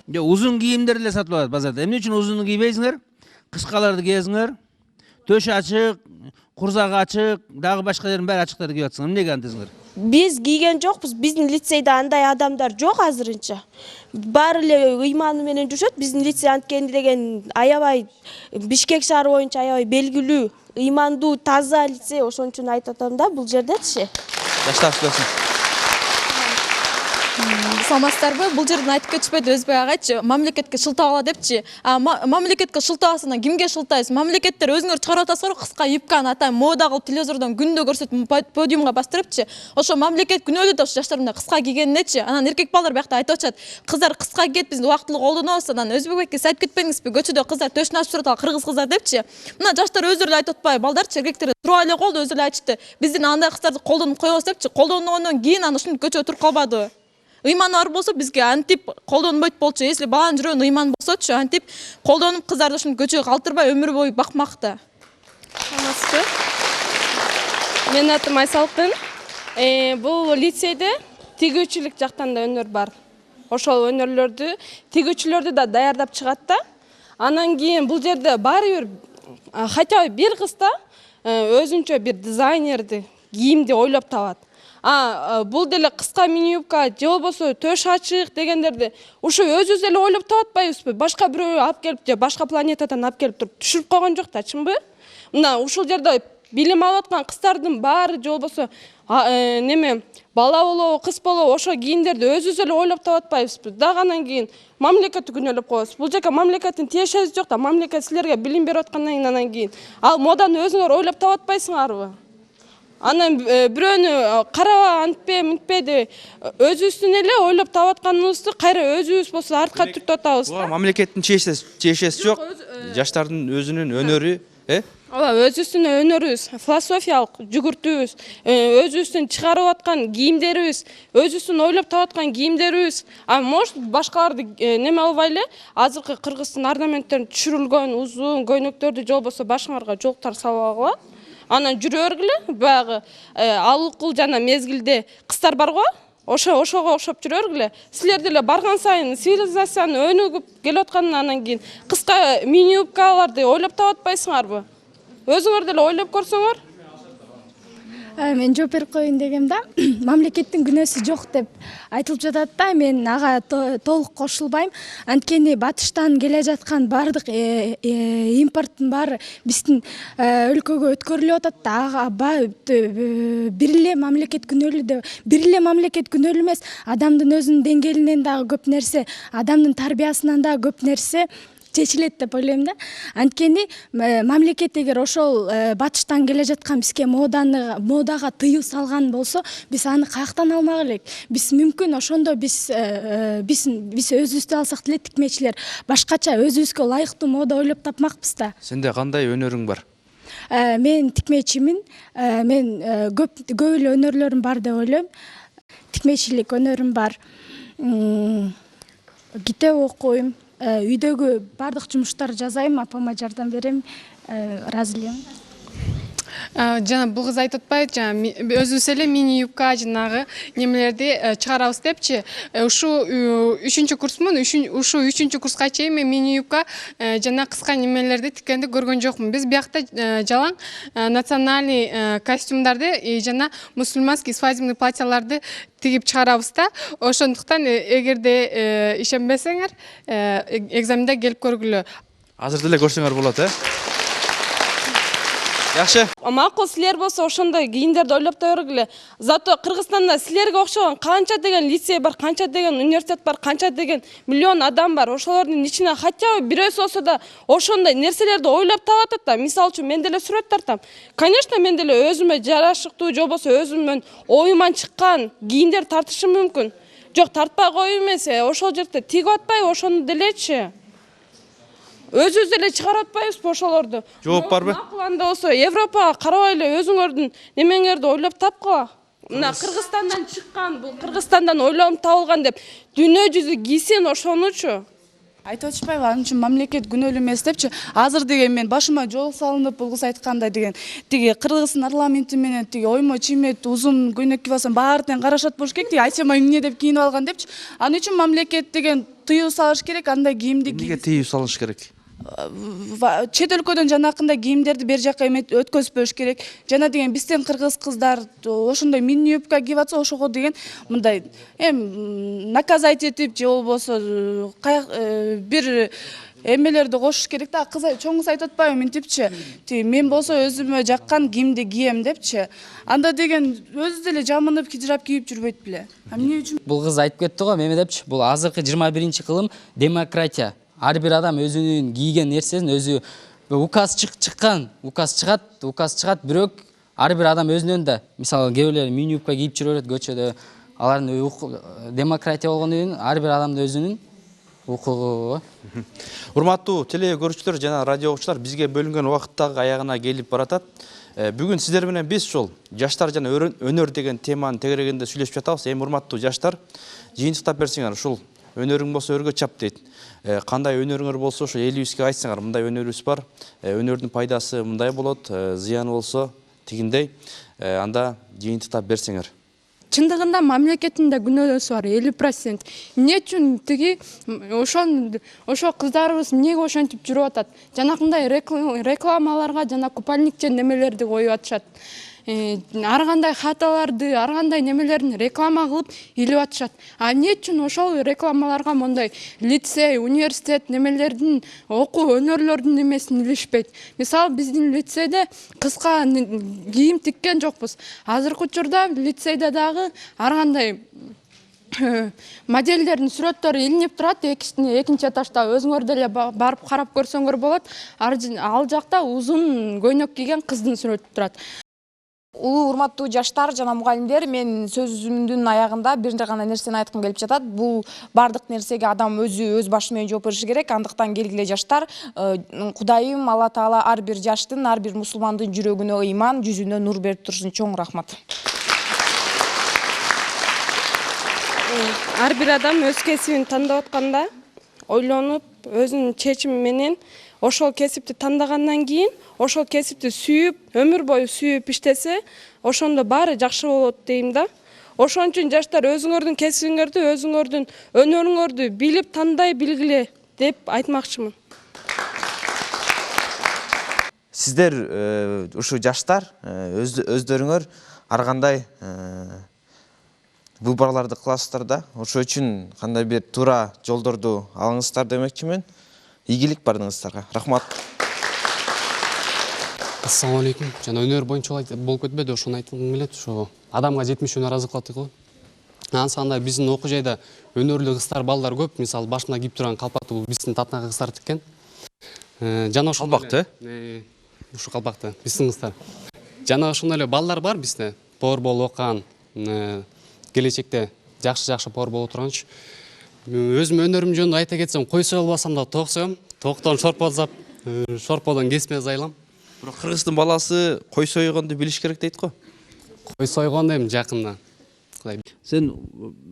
Узун кийимдер эле сатылып атат базарда. Эмне үчүн узунду кийбейсиңер? Кышкаларды кийесиңер. Төшү ачык, курсагы ачык, дагы башка жердин баары ачыктарды кийип атсыңар. Эмнеге антесиңер? Биз кийген жокпуз. Биздин лицейде андай адамдар жок азырынча. Баары эле ыйманы менен жүрүшөт. Биздин лицей анткени деген аябай Бишкек шаары боюнча аябай белгилүү, ыймандуу, таза лицей. Ошон үчүн айтып атам да, бул жердечи. Жаштар сөзсүн. Саламатсыздарбы? Бул жерден айтып кетишпейт Өзбек агайчы, мамлекетке шылтабала депчи. Мамлекетке шылтабасынан кимге шылтайсыз? Мамлекеттер өзүңөр чыгарып атасыздар, кыска юбканы атай мода кылып телевизордон күндө көрсөтүп подиумга бастырыпчы. Ошо мамлекет күнөөлүү да жаштар мындай кыска кийгенинечи. Анан эркек балдар биякта айтып атышат. Кыздар кыска кийет, биз убактылуу колдонобуз. Анан Өзбекке айтып кетпеңизби? Көчөдө кыздар төшүн ачып турат, кыргыз кыздар депчи. Мына жаштар өздөрү эле айтып атпайбы? Балдарчы эркектер туруп эле колду өзү эле айтышты. Биздин андай кыздарды колдонуп коебуз депчи. Колдонгондон кийин аны ушинтип көчөгө туруп калбадыбы? Ыйманы бар болсо бизге антип колдонбойт болчу. Если баланын жүрөгүндө ыйман болсочу, антип колдонуп кыздарды ушинтип көчөгө калтырбай өмүр бою бакмакта. Саламатсызбы? Менин атым Айсалкын. Бул лицейде тигүүчүлүк жактан да өнөр бар. Ошол өнөрлөрдү, тигүүчүлөрдү да даярдап чыгат да. Анан кийин бул жерде баары бир хотя бы бир кыз да өзүнчө бир дизайнерди, кийимди ойлоп табат. Бул деле кыска мини юбка же болбосо төш ачык дегендерди ушу өзүбүз эле ойлоп табатпайбызбы? Башка бирөө алып келип же башка планетадан алып келип туруп түшүрүп койгон жок да, чынбы? Мына ушул жерде билим алып аткан кыздардын баары же болбосо бала болобу, кыз болобу ошо кийимдерди өзүбүз эле ойлоп табатпайбызбы? Дагы анан кийин мамлекетти күнөөлөп коебуз. Бул жерге мамлекеттин тиешеси жок да, мамлекет силерге билим берип аткандан кийин анан кийин ал моданы өзүңөр ойлоп табатпайсыңарбы? Анан бирөөнү караба, антпе, мынтпе деп өзүбүздүн эле ойлоп таап атканыбызды кайра өзүбүз болсо артка түртүп атабыз. Буга мамлекеттин чечеси жок. Жаштардын өзүнүн өнөрү, Ооба, өзүбүздүн өнөрүбүз, философиялык жүгүртүүбүз, өзүбүздүн чыгарып аткан кийимдерибиз, өзүбүздүн ойлоп таап аткан кийимдерибиз. Может башкаларды неме албай эле азыркы кыргыздын орнаменттерин түшүрүлгөн узун көйнөктөрдү же болбосо башыңарга жоктар салабагыла. Анан жүрө бергиле, баягы алыкул жана мезгилде кыздар барго, ошого окшоп жүрө бергиле. Силер деле барган сайын цивилизациянын өнүгүп келип атканын анан кийин кыска мини юбкаларды ойлоп таап атпайсыңарбы? Өзүңөр деле ойлоп көрсөңөр. Мен жооп берип коеюн дегем да, мамлекеттин күнөөсү жок деп айтылып жатат да, мен ага толук кошулбайм. Анткени батыштан келе жаткан баардык импорттун баары биздин өлкөгө өткөрүлүп атат да. Ага бир эле мамлекет күнөөлүү эмес, адамдын өзүнүн деңгээлинен дагы көп нерсе, адамдын тарбиясынан дагы көп нерсе чечилет деп ойлойм да. Анткени мамлекет эгер ошол батыштан келе жаткан бизге модага тыюу салган болсо, биз аны каяктан алмак элек? Биз мүмкүн ошондо биз өзүбүздү алсак деле тикмечилер башкача өзүбүзгө ылайыктуу мода ойлоп тапмакпыз да. Сенде кандай өнөрүң бар? Мен тикмечимин. Мен көп эле өнөрлөрүм бар деп ойлойм. Тикмечилик өнөрүм бар. Китеп окуйм. Үйдөгү бардык жумуштарды жазайм, апама жардам берем, ыраазы элем. Жана бул кыз айтып атпайбы, жана өзүбүз эле мини юбка жанагы немелерди чыгарабыз депчи. Ушу 3-чү курсмун, ушу 3-чү курска чейин мен мини юбка жана кыска немелерди тиккенди көргөн жокмун. Биз биякта жалаң национальный костюмдарды жана мусульманский свадебный платьяларды тигип чыгарабыз да. Ошондуктан эгерде ишенбесеңер, экзаменде келип көргүлө. Азыр деле көрсөңөр болот, Жакшы. Макул, силер болсо ошондой кийимдерди ойлоп таба бергиле. Зато Кыргызстанда силерге окшогон канча деген лицей бар, канча деген университет бар, канча деген миллион адам бар. Ошолордун ичине хотя бы бирөөсү болсо да ошондой нерселерди ойлоп таап атат да. Мисалы үчүн мен деле сүрөт тартам. Конечно, мен деле өзүмө жарашыктуу же болбосо өзүмдүн оюман чыккан кийимдер тартышым мүмкүн. Жок, тартпай коюу эмес, ошол жерде тигип атпайбы ошону делечи. Өзүбүз эле чыгарып атпайбызбы ошолорду? Жооп барбы? Макуланда болсо Европага карабай эле өзүңөрдүн немеңерди ойлоп тапкыла. Мына Кыргызстандан чыккан, бул Кыргызстандан ойлонуп табылган деп дүйнө жүзү кийсин ошонучу. Айтып атышпайбы, анын үчүн мамлекет күнөөлүү эмес депчи. Азыр деген мен башыма жол салынып, бул кыз айткандай деген тиги Кыргыздын парламенти менен тиги оймо чиймет узун көйнөк кийип алсам баары тең карашат болуш керек. Тиги Айчама эмне деп кийинип алган депчи. Анын үчүн мамлекет деген тыюу салыш керек, андай кийимди Эмнеге тыюу салыш керек? чет өлкөдөн жанакындай кийимдерди бери жака өткөзбөш керек. Жана деген бизден кыргыз кыздар ошондой мини юбка кийип атса ошого деген мындай наказать этип же болбосо бир эмелерди кошуш керек да. Чоң кыз айтып атпайбы мынтипчи, мен болсо өзүмө жаккан кийимди кием депчи. Анда деген өзү деле жамынып кижирап кийип жүрбөйт беле. Эмне үчүн? Бул кыз айтып кетти го, эме депчи, бул азыркы 21-кылым демократия. Ар бир адам өзүнүн кийген нерсесин өзү указ чыгат, бирок ар бир адам өзүнөн да, мисалы кээ бирлер мини юбка кийип жүрө берет көчөдө. Алардын демократия болгондон кийин ар бир адамдын өзүнүн укугу. Урматтуу теле көрүүчүлөр жана радио окуучулар, бизге бөлүнгөн убакыт дагы аягына келип баратат. Бүгүн сиздер менен биз ушул жаштар жана өнөр деген теманын тегерегинде сүйлөшүп жатабыз. Эми урматтуу жаштар, жыйынтыктап берсеңер, ушул өнөрүң болсо өргө чап дейт. Кандай өнөрүңөр болсо ошо элибизге айтсаңар, мындай өнөрүбүз бар. Өнөрдүн пайдасы мындай болот, зыяны болсо тигиндей. Анда жыйынтыктап берсеңер. Чындыгында мамлекеттин да күнөөсү бар 50%. Эмне үчүн тиги ошо кыздарыбыз эмнеге ошентип жүрүп атат? Жанакындай рекламаларга жана купальникче немелерди коюп атышат. Ар кандай хаталарды, ар кандай немелерин реклама кылып илип атышат. А эмне үчүн ошол рекламаларга мондай лицей, университет немелердин окуу өнөрлөрдүн немесин илишпейт? Мисалы биздин лицейде кыска кийим тиккен жокпуз. Азыркы учурда лицейде дагы ар кандай модельдердин сүрөттөрү илинип турат, экинчи этажда өзүңөр деле барып карап көрсөңөр болот. Ал жакта узун көйнөк кийген кыздын сүрөтү турат. Улуу урматтуу жаштар жана мугалимдер, мен сөзүмдүн аягында бир гана нерсени айткым келип жатат. Бул бардык нерсеге адам өз башы менен жооп бериши керек. Андыктан келгиле жаштар, Кудайым Алла Таала ар бир жаштын, ар бир мусулмандын жүрөгүнө ыйман, жүзүнө нур берип турсун. Чоң рахмат. Ар бир адам өз кесибин тандап атканда ойлонуп, өзүнүн чечими менен ошол кесипти тандагандан кийин ошол кесипти сүйүп, өмүр бою сүйүп иштесе, ошондо баары жакшы болот дейм да. Ошон үчүн жаштар өзүңөрдүн кесибиңерди, өзүңөрдүн өнөрүңөрдү билип, тандай билгиле деп айтмакчымын. Сиздер ушу жаштар өздөрүңөр ар кандай выборларды кыласыздар да. Ошол үчүн кандай бир туура жолдорду алыңыздар демекчимин. Ийгилик бардыгыңыздарга. Рахмат. Ассаламу алейкум. Жана өнөр боюнча болуп кетпеди, ошону айткым келет. Ошо адамга 70 өнөр азык кылат го. Ансанда биздин окуу жайда өнөрлүү кыздар, балдар көп. Мисалы башына кийип турган калпакты бул биздин татнага кыздар тиккен. Жана ошол калпакты? Ушу калпакты биздин кыздар. Жана ошондой эле балдар бар бизде. Повар окуган, келечекте жакшы повар боло турганчы. Өзүм өнөрүм жөнүндө айта кетсем, кой сое албасам да ток соем. Токтон шорподон кесме зайлам. Бирок кыргыздын баласы кой сойгонду билиш керек дейт го. Кой сойгон дейм жакында. Сен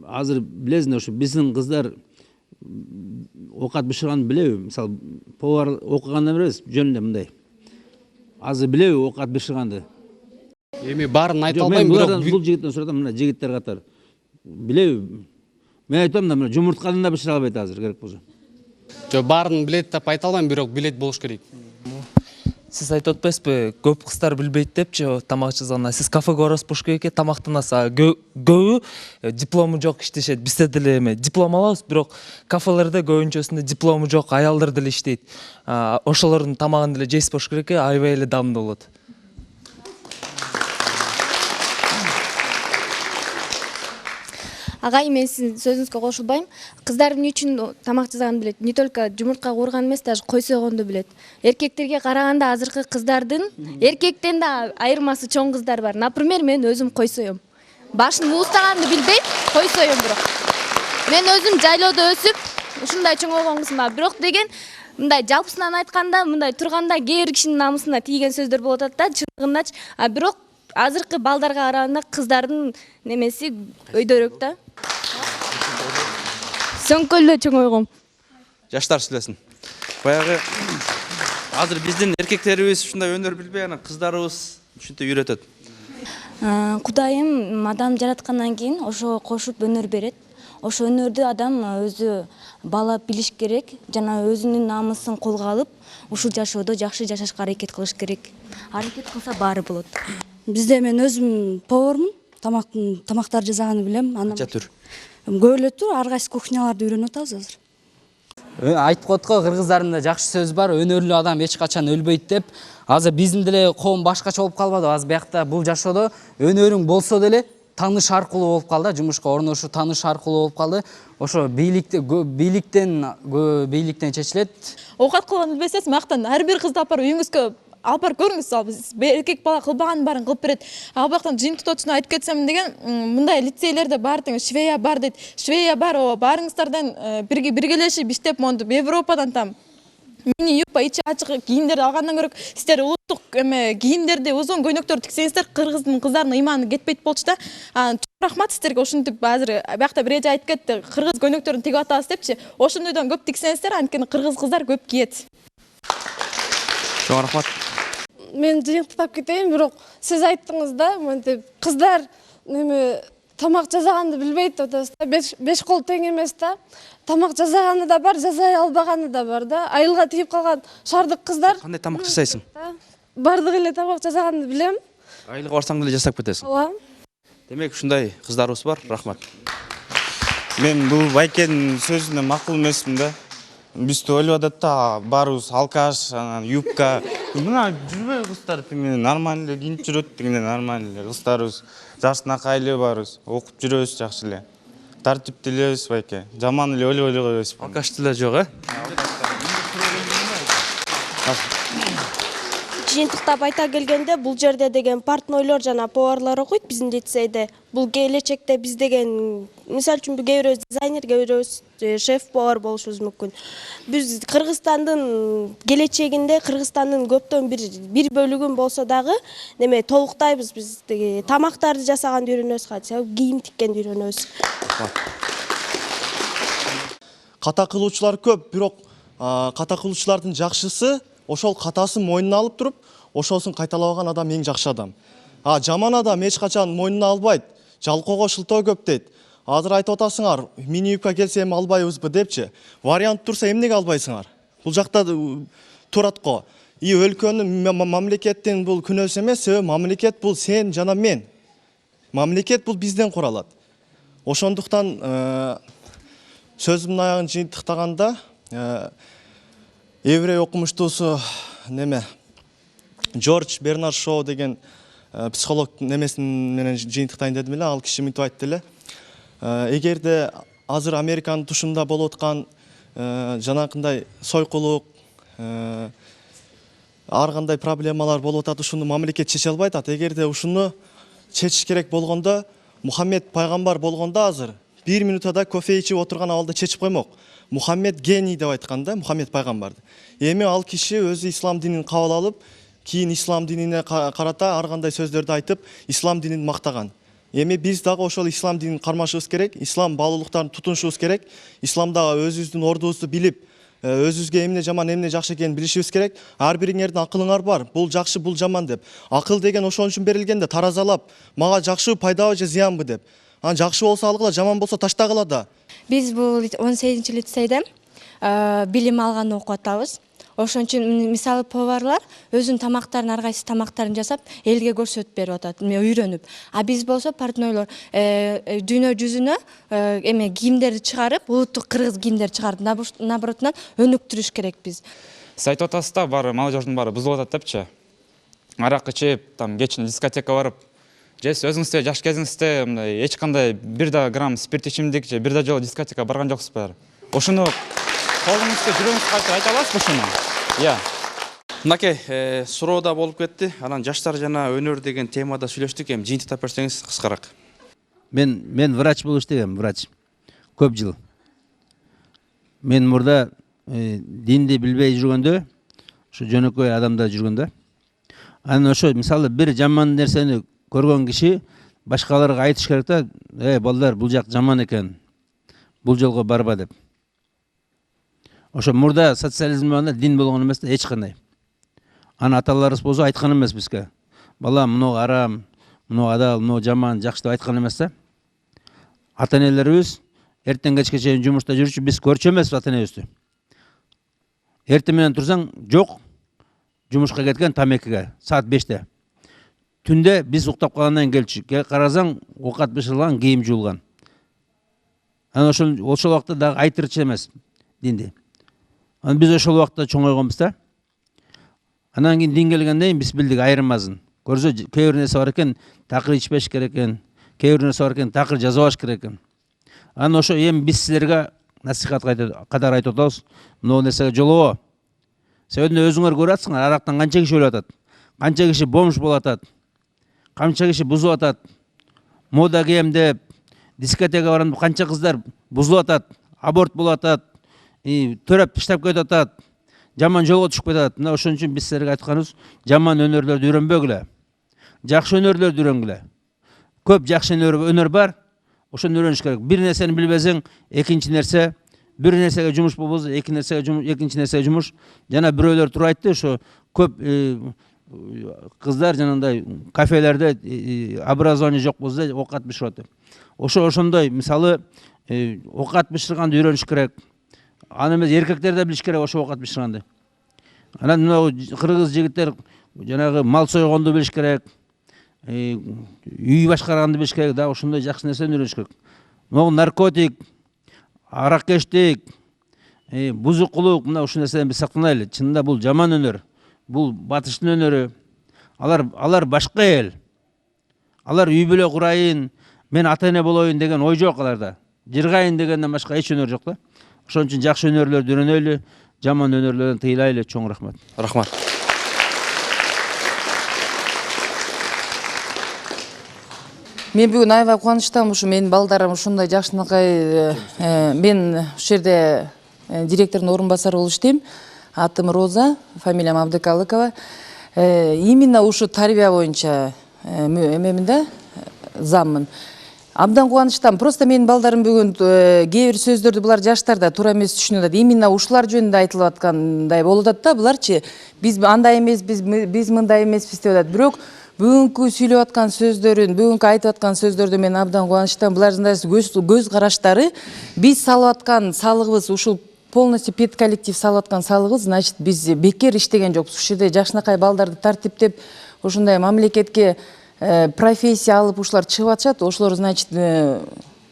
азыр билесиң, ошо биздин кыздар оокат бышырганды билеби? Мисалы, повар окугандан эмес, жөн эле мындай. Азыр билеби оокат бышырганды? Эми баарын айта албайм, бирок бул жигиттен суратам, мына жигиттер катары. Билеби? Мен айтам да, мына жумуртканы да бышыра албайт азыр керек болсо. Жок, баарын билет деп айта албайм, бирок билет болуш керек. Сиз айтып атпайсызбы, көп кыздар билбейт депчи тамак жасаганда. Сиз кафеге барасыз керек экен, тамактанасыз. Көбү диплому жок иштешет. Бизде деле эме диплом алабыз, бирок кафелерде көбүнчөсүндө диплому жок, аялдар деле иштейт. Ошолордун тамагын деле жейсиз болуш керек экен, аябай эле дамдуу болот. Агай, мен сиздин сөзүңүзгө кошулбайм. Кыздар эмне үчүн тамак жасаганды билет? Не только жумуртка куурган эмес, даже кой сойгонду билет. Эркектерге караганда азыркы кыздардын эркектен да айырмасы чоң кыздар бар. Например, мен өзүм кой соем. Башын уустаганды билбейт, кой соем бирок. Мен өзүм жайлоодо өсүп, ушундай чоңойгон кызмын. Бирок деген мындай жалпысынан айтканда, мындай турганда кээ бир кишинин намысына тийген сөздөр болот да, чындыгындачы. Бирок азыркы балдарга караганда кыздардын немеси өйдөрөөк да. Сөңкөлдө чоңойгом. Жаштар сүйлөсүн. Баягы азыр биздин эркектерибиз ушундай өнөр билбей, анан кыздарыбыз ушинтип үйрөтөт. Кудайым адам жараткандан кийин ошого кошуп өнөр берет. ошо өнөрдү адам өзү баалап билиш керек жана өзүнүн намысын колго алып ушул жашоодо жакшы жашашка аракет кылыш керек. Аракет кылса баары болот. Бизде мен өзүм повармын, тамактарды жасаганды билем. Канча түр? Көп эле тур, ар кайсы кухняларды үйрөнүп атабыз азыр. Айтып коет го, кыргыздарында жакшы сөз бар, өнөрлүү адам эч качан өлбөйт деп. Азыр биздин деле коом башкача болуп калбады. Азыр биякта бул жашоодо өнөрүң болсо деле тааныш аркылуу болуп калды, жумушка орношуу тааныш аркылуу болуп калды. Ошо бийликтен чечилет. Оокат кылганды билбесеңиз, мактан ар бир кызды алып барып үйүңүзгө алып барып көрүңүз. Эркек бала кылбаганын баарын кылып берет. Ал бактан жыйынтык точно айтып кетсем деген, мындай лицейлерде бар деген швея бар дейт. Швея бар, баарыңыздардан биргелешип иштеп монтуп Европадан там мини юбка ичи ачык кийимдерди алгандан көрө сиздер улуттук кийимдерди, узун көйнөктөрдү тиксеңиздер, кыргыздын кыздарынын ыйманы кетпейт болчу да. Рахмат сиздерге, ошентип азыр биякта бир эже айтып кетти, кыргыз көйнөктөрүн тигип атабыз депчи. Ошондойдон көп тиксеңиздер, анткени кыргыз кыздар көп кийет. Чоң рахмат. Мен жыйынтыктап кетейин, бирок сиз айттыңыз да, мынтип кыздар тамак жасаганды билбейт деп атасыз да. Беш кол тең эмес да. Тамак жасаганы да бар, жасай албаганы да бар да. Айылга тигип калган шаардык кыздар. Кандай тамак жасайсың? Бардык эле тамак жасаганды билем. Айылга барсаң деле жасап кетесиң. Ооба. Демек ушундай кыздарыбыз бар. Рахмат. Мен бул байкенин сөзүнө макул эмесмин да. Бизди ойлоп атат да, баарыбыз алкаш, юбка. Мына жүрбөй кыздар тигине нормально эле кийинип жүрөт, тигине нормально эле. Кыздарыбыз жаштынакай эле барыбыз, окуп жүрөбүз жакшы эле. Тартиптүү элебиз байке. Жаман эле ойлой койбойбуз. Алкаш деле жок, Жыйынтыктап айта келгенде, бул жерде деген партнойлор жана поварлар окуйт биздин лицейде. Бул келечекте биз деген, мисалы үчүн кээ бирөөбүз дизайнер, кээ бирөөбүз шеф повар болушубуз мүмкүн. Биз Кыргызстандын келечегинде, Кыргызстандын көптөн бир бөлүгүн болсо дагы неме толуктайбыз. Биз тамактарды жасаганды үйрөнөбүз, кийим тиккенди үйрөнөбүз. Ката кылуучулар көп, бирок ката кылуучулардын жакшысы ошол катасын мойнуна алып туруп, ошосун кайталабаган адам эң жакшы адам. Жаман адам эч качан мойнуна албайт. Жалкоого шылтоо көп дейт. Азыр айтып атасыңар, мини юбка келсе эми албайбызбы депчи. Вариант турса эмнеге албайсыңар? Бул жакта турат го. Өлкөнүн, мамлекеттин бул күнөөсү эмес, мамлекет бул сен жана мен. Мамлекет бул бизден куралат. Ошондуктан сөзүмдүн аягын жыйынтыктаганда, еврей окумуштуусу неме Джордж Бернард Шоу деген психолог немесин менен жыйынтыктайын дедим эле, ал киши мынтип айтты эле. Эгерде азыр Американын тушунда болуп аткан жанакындай сойкулук, ар кандай проблемалар болуп атат, ушуну мамлекет чече албай атат. Эгерде ушуну чечиш керек болгондо, Мухаммед пайгамбар болгондо азыр 1 минутада кофе ичип отурган абалда чечип коймок. Мухаммед гений деп айткан да, Мухаммед пайгамбарды. Эми ал киши өзү ислам динин кабыл алып, кийин ислам динине карата ар кандай сөздөрдү айтып, ислам динин мактаган. Эми биз дагы ошол ислам динин кармашыбыз керек, ислам баалуулуктарын тутунушубуз керек, исламдагы өзүбүздүн ордубузду билип, өзүбүзгө эмне жаман, эмне жакшы экенин билишибиз керек. Ар бириңердин акылыңар бар, бул жакшы, бул жаман деп. Акыл деген ошон үчүн берилген да, таразалап, мага жакшы пайдабы же зыянбы деп. Жакшы болсо алгыла, жаман болсо таштагыла да. Биз бул 18 лицейде билим алган окуп атабыз. Ошон үчүн мисалы поварлар өзүнүн тамактарын, ар кайсы тамактарын жасап, элге көрсөтүп берип атат, үйрөнүп. Биз болсо партнойлор дүйнө жүзүнө кийимдерди чыгарып, улуттук кыргыз кийимдерди чыгарып, наоборотунан өнүктүрүш керек биз. Сиз айтып атасыз да, баары молодеждун баары бузулуп атат депчи. Арак ичип, кечинде дискотека барып, же өзүңүздө жаш кезиңизде эч кандай 1 да грамм спирт ичимдик же 1 да жолу дискотека барган жоксузбу? Ушуну колуңузда жүрөгүңүз калтырып айта аласызбы ушуну? Мынакей, суроо болуп кетти. Анан жаштар жана өнөр деген темада сүйлөштүк. Эми жыйынтыктап берсеңиз кыскараак. Мен врач болуп иштегем, врач. Көп жыл. Мен мурда динди билбей жүргөндө, ушу жөнөкөй адамда жүргөндө, анан ошо мисалы бир жаман нерсени көргөн киши башкаларга айтыш керек да, балдар, бул жак жаман экен. Бул жолго барба деп. Ошо мурда социализм болгондо дин болгон эмес да, эч кандай. Аны аталарыбыз болсо айткан эмес бизге. Бала, муну арам, муну адал, муну жаман, жакшы деп айткан эмес да. Ата-энелерибиз эртең кечке чейин жумушта жүрчү, биз көрчү эмеспиз ата энебизди. Эртең менен турсаң, жок, жумушка кеткен тамекиге, саат 5-те. Түнде биз уктап калгандан келчү, карасаң, оокат бышырылган, кийим жуулган. Анан ошол убакта дагы айтырчы эмес динди. Анан биз ошол убакта чоңойгонбуз да. Анан кийин дин келгенден кийин биз билдик айырмасын. Көрсө, кээ бир нерсе бар экен, такыр ичпеш керек экен, кээ бир нерсе бар экен, такыр жазабаш керек экен. Анан ошо эми биз силерге насихат катары айтып атабыз, мына нерсеге жолобо. Себебинде өзүңөр көрүп атсыңар, арактан канча киши өлүп атат, канча киши бомж болуп атат, канча киши бузуп атат, мода кийем деп, дискотека барам деп канча кыздар бузулуп атат, аборт болуп атат, төрөп таштап кетип атат, жаман жолго түшүп кетет. Мына ошон үчүн биз силерге айтканыбыз, жаман өнөрлөрдү үйрөнбөгүлө. Жакшы өнөрлөрдү үйрөнгүлө. Көп жакшы өнөр бар, ошону үйрөнүш керек. Бир нерсени билбесең, экинчи нерсе, бир нерсеге жумуш болбосо, экинчи нерсеге жумуш. Жана бирөөлөр туура айтты, ошо көп кыздар жанагындай кафелерде образование жок болсо оокат бышырат деп. Ошондой, мисалы, оокат бышырганды үйрөнүш керек. Аны эмес эркектер да билиш керек ошо оокат бышырганды. Анан кыргыз жигиттер жанагы мал сойгонду билиш керек, үй башкарганды билиш керек, да ошондой жакшы нерсени үйрөнүш керек. Могу наркотик, араккештик, бузукулук, мына ушул нерседен биз сактанайлы. Чынында бул жаман өнөр, бул батыштын өнөрү. Алар башка эл. Алар үй бүлө курайын, мен ата эне болоюн деген ой жок аларда. Жыргайын дегенден башка эч өнөр жок да. Ошон үчүн жакшы өнөрлөрдү үйрөнөлү, жаман өнөрлөрдөн тыйылайлы. Чоң рахмат. Рахмат. Мен бүгүн аябай кубанычтамын, ушу менин балдарым ушундай жакшынакай. Мен ушул жерде директордун орун басары болуп иштейм. Атым Роза, фамилиям Абдыкалыкова. Именно ушу тарбия боюнча эмемин да, заммын. Абдан кубанычтамын. Просто менин балдарым бүгүн кээ бир сөздөрдү булар жаштар да туура эмес түшүнүп атат. Именно ушулар жөнүндө айтылып аткандай болуп атат да. Буларчы биз андай эмес, биз мындай эмеспиз деп атат. Бирок бүгүнкү сүйлөп аткан сөздөрүн, бүгүнкү айтып аткан сөздөрдү мен абдан кубанычтамын. Булардын көз караштары, биз салып аткан салыгыбыз, ушул полностью пед коллектив салып аткан салыгыбыз, значит, биз бекер иштеген жокпуз. Ушул жерде жакшынакай балдарды тартиптеп, ушундай мамлекетке профессия алып ушулар чыгып атышат. Ошолор, значит,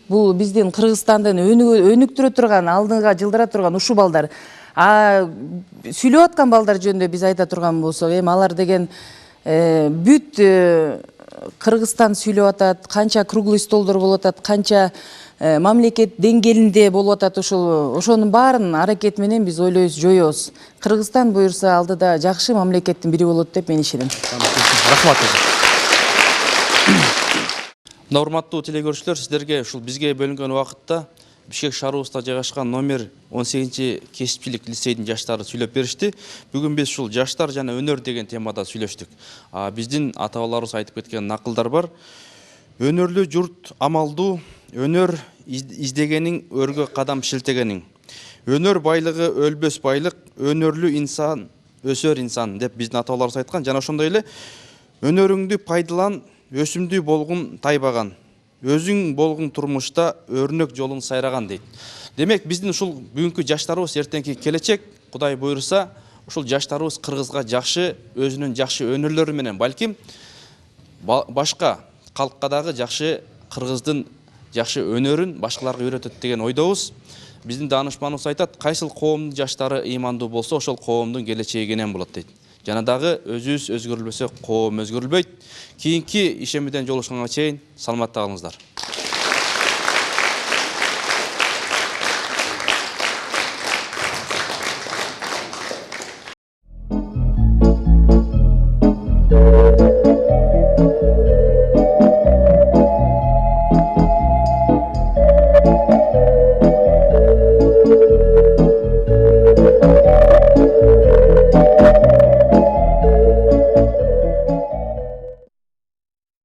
бул биздин Кыргызстандын өнүктүрө турган, алдыга жылдыра турган ушул балдар. Сүйлөп аткан балдар жөнүндө биз айта турган болсок, эми алар деген бүт Кыргызстан сүйлөп атат, канча круглый столдор болуп атат, канча мамлекет деңгээлинде болуп атат. Ошонун баарын аракет менен биз ойлойбуз, жоёбуз. Кыргызстан буюрса алдыда жакшы мамлекеттин бири болот деп мен ишенем. Рахмат. Мына урматтуу телекөрүүчүлөр, сиздерге ушул бизге бөлүнгөн убакытта Бишкек шаарыбызда жайгашкан номер 18 кесипчилик лицейдин жаштары сүйлөп беришти. Бүгүн биз ушул жаштар жана өнөр деген темада сүйлөштүк. Биздин ата-бабаларыбыз айтып кеткен накылдар бар. Өнөрлүү журт амалдуу, өнөр издегениң өргө кадам шилтегениң. Өнөр байлыгы өлбөс байлык, өнөрлүү инсан өсөр инсан деп биздин ата-бабаларыбыз айткан. Жана ошондой эле өнөрүңдү пайдалан, өсүмдүү болгун тайбаган. Өзүң болгун турмушта өрнөк жолун сайраган дейт. Демек, биздин ушул бүгүнкү жаштарыбыз эртеңки келечек, Кудай буйруса, ушул жаштарыбыз Кыргызга жакшы, өзүнүн жакшы өнөрлөрү менен балким башка калкка дагы жакшы Кыргыздын жакшы өнөрүн башкаларга үйрөтөт деген ойдобуз. Биздин даанышманыбыз айтат, кайсыл коомдун жаштары ыймандуу болсо, ошол коомдун келечеги кенен болот дейт. Жана дагы өзүбүз өзгөрүлбөсө коом өзгөрүлбөйт. Кийинки ишемиден жолугушканга чейин саламатта калыңыздар.